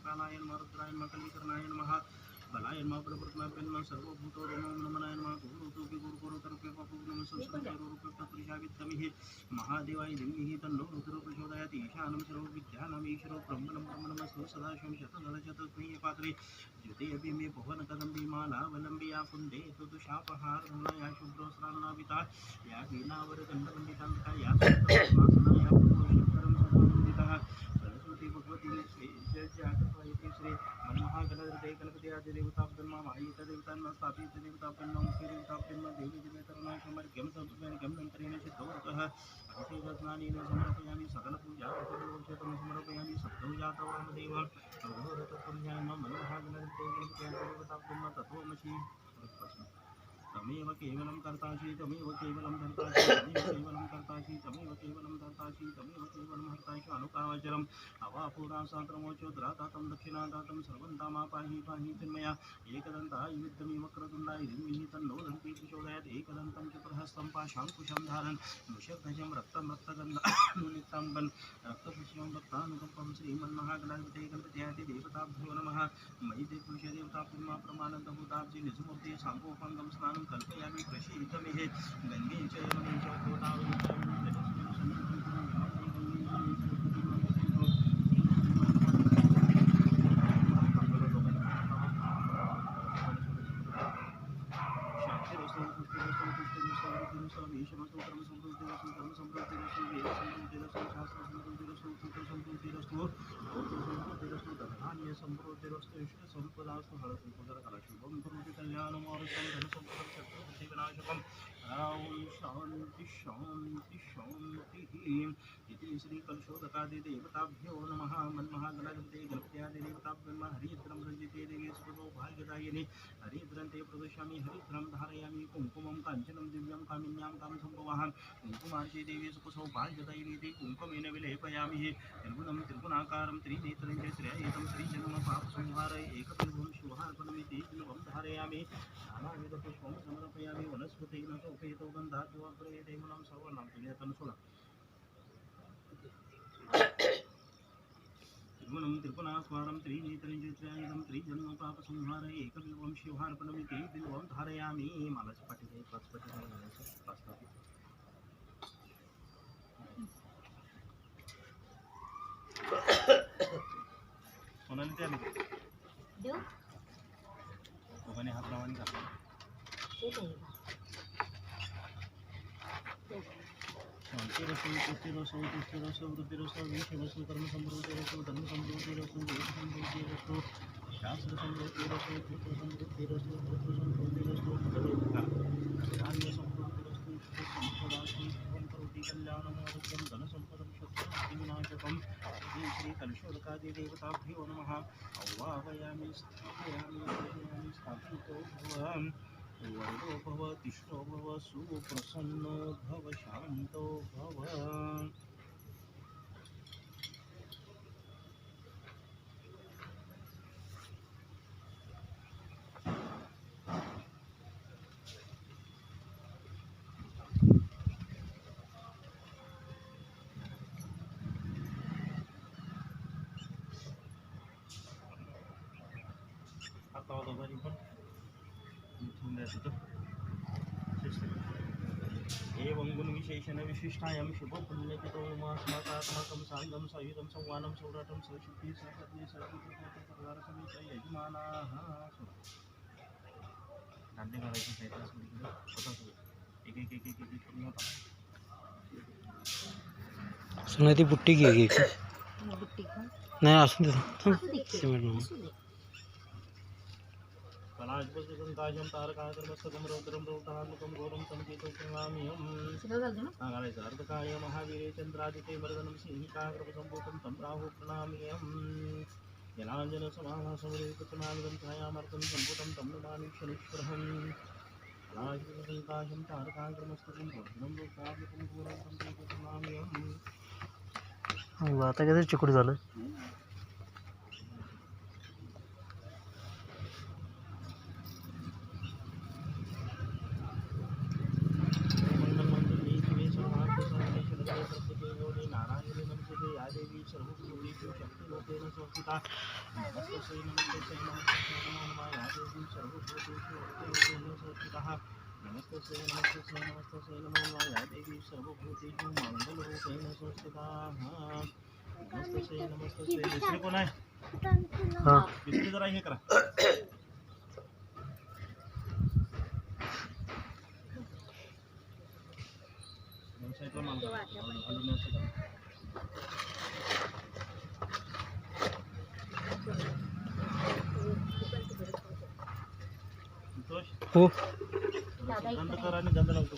कालाय नमः रुद्राय नमः कलिकर्णाय नमः बलाय नमः प्रप्रत्नाभ्य नमः सर्वभूतो नमः नमः गुरुतो गुरुतरुपे नमः संस्कृतरूपे तत्पुरुषाविद्महे महादेवाय धीमहि तन्नो रुद्रो प्रचोदयात् ईशानं सर्वविद्यानाम् ईश्वरो ब्रह्मणं सदाशिवं शतदलशतस्मै पात्रे ज्योते अपि मे भुवनकदम्बी मालावलम्बी या कुन्दे तुषापहारधूला या शुभ्रोस्रान्नापिता या वीणावरकण्ठपण्डितान्तिका या सुतवासना या पुरुषोत्तरं सदावन्दितः सरस्वती भगवती श्री श्री महागणहृदय गणपति आदि देवताभ्यन्मा माहित देवतान्मा स्थापित देवताभ्यन्मा मुख्य देवताभ्यन्मा देवी देवतरणाशमर्घ्यं समर्घ्यं नन्तरेण सिद्धोरकः अभिषेकस्नानेन समर्पयामि सकलपूजार्थं समर्पयामि सप्तौ जातवामदेव तत्पुरुषाय नमः महागणहृदय गणपति आदि देवताभ्यन्मा तत्त्वमसि तमेव केवलं कर्तासि तमेव केवलं धर्तासि तमेव केवलं कर्तासि तमेव केवलं धर्तासि तमेव केवलं हर्तासि अनुकावचरम् अवापुरासात्रमोचोद्रातातं दक्षिणादातं सर्वन्तामा पाहि पाहि चिन्मया एकदन्ताय विद्महे वक्रतुण्डाय धीमहि तन्नो दन्ती प्रचोदयात् एकदन्तं चतुर्हस्तं पाशाङ्कुशं धारन् मुषध्वजं रक्तं रक्तगन्धनिक्ताम्बन् रक्तपुष्यं रक्तानुकम्पं श्रीमन्महागणाधिपते गणपत्यादि देवताभ्यो नमः मयि ते पुरुषदेवताभ्यन्मा प्रमाणन्तभूताब्जि निजमूर्ते साङ्गोपाङ्गं स्नानं कल्पयामि प्रसीदमिहे गङ्गे च यमुने च गोदावरी च संपदास्तु हरतु कल्याणमारुतं धनसंपदं शांति शांति शांति इति श्रीकलशोदकादिदेवताभ्यो नमः मन्महागणाधिपते गणपत्यादिदेवताभ्यो हरिद्रं रञ्जिते देवी सुखसौभाग्यदायिनि हरिद्रन्ते प्रदर्शयामि हरिद्रं धारयामि कुङ्कुमं काञ्चनं दिव्यं कामिन्यां कामसम्भवः कुङ्कुमार्चे देवी सुखसौभाग्यदायिनि इति कुङ्कुमेन विलेपयामि त्रिगुणं त्रिगुणाकारं त्रिनेत्रं च श्रेयितं श्रीजन्मपापसंहारे एकबिल्वं शिवार्पणमिति बिल्वं धारयामि नानाविधपुष्पं समर्पयामि वनस्पतेन सोपेतो गन्धाद्वाग्रयते मुलं सर्वनां त्रिनेत्रं त्रिगुणं त्रिपुणास्वारं त्रिनेत्रं चित्रयायुधं त्रिजन्मपापसंहारे एकबिल्वं शिवार्पणमिति बिल्वं धारयामि मालाची पाठी सोनाली ते आली दोघांनी हात लावानी का शांतिरसो पुष्टिरसो पुष्टिरसो वृद्धिरसो विषयरसो कर्मसमृद्धिरसो धर्मसमृद्धिरसो वेदसमृद्धिरसो शास्त्रसमृद्धिरसो तीर्थसमृद्धिरसो तत्त्वसमृद्धिरसो धान्यसमृद्धिरसो संपदासु सर्वं करोति कल्याणमारोग्यं धनसम्पदं शत्रुविनाशकं श्रीकलशोदकादिदेवताभ्यो नमः आवाहयामि स्थापयामि स्थापितो भव वरदो भव तिष्ठो भव सुप्रसन्नो भव शान्तो भव आता दोघांनी पण एवं गुणविशेषण विशिष्टायां शुभपुण्यकितो अस्माकं साङ्गं सयुधं संवानं सौराटं सशुद्धि सपत्नी समेत यजमानाः दांडे घालायचे सुना ती बुट्टी घे नाही असून सिमेंट कलाजपसुगंताजं तारकाकर्मस्तकं रौद्रं रौद्रात्मकं घोरं संकेतं प्रणमाम्यहं नागालयचं अर्धकाय महावीरे चन्द्रादिते वर्धनं सिंहिकाग्रपसम्भूतं तं राहु प्रणमाम्यहं जलाञ्जनसमाभासमरेकतनामिदं छायामर्तं सम्भूतं तं नमामि शनीश्वरहं कलाजपसुगंताजं तारकाकर्मस्तकं रौद्रं रौद्रात्मकं घोरं संकेतं प्रणमाम्यहं आता कसं चिकूड झालं नारायणी नमस्ते या देवी सर्वभूतेषु शक्तिरूपेण संस्थिता नमस्तस्यै नमस्तस्यै नमस्तस्यै नमो नमः या देवी सर्वभूतेषु हृदयेन संस्थितः नमस्तस्यै नमस्तस्यै नमस्तस्यै नमो नमः या देवी सर्वभूतेषु मंगलरूपेण संस्थिता नमस्तस्यै नमस्तस्यै दुसरे कोण आहे हां दुसरे जरा हे करा साईडला मागं हलवण्याचं करा. संतोष हो गंध करा आणि गंध लावतो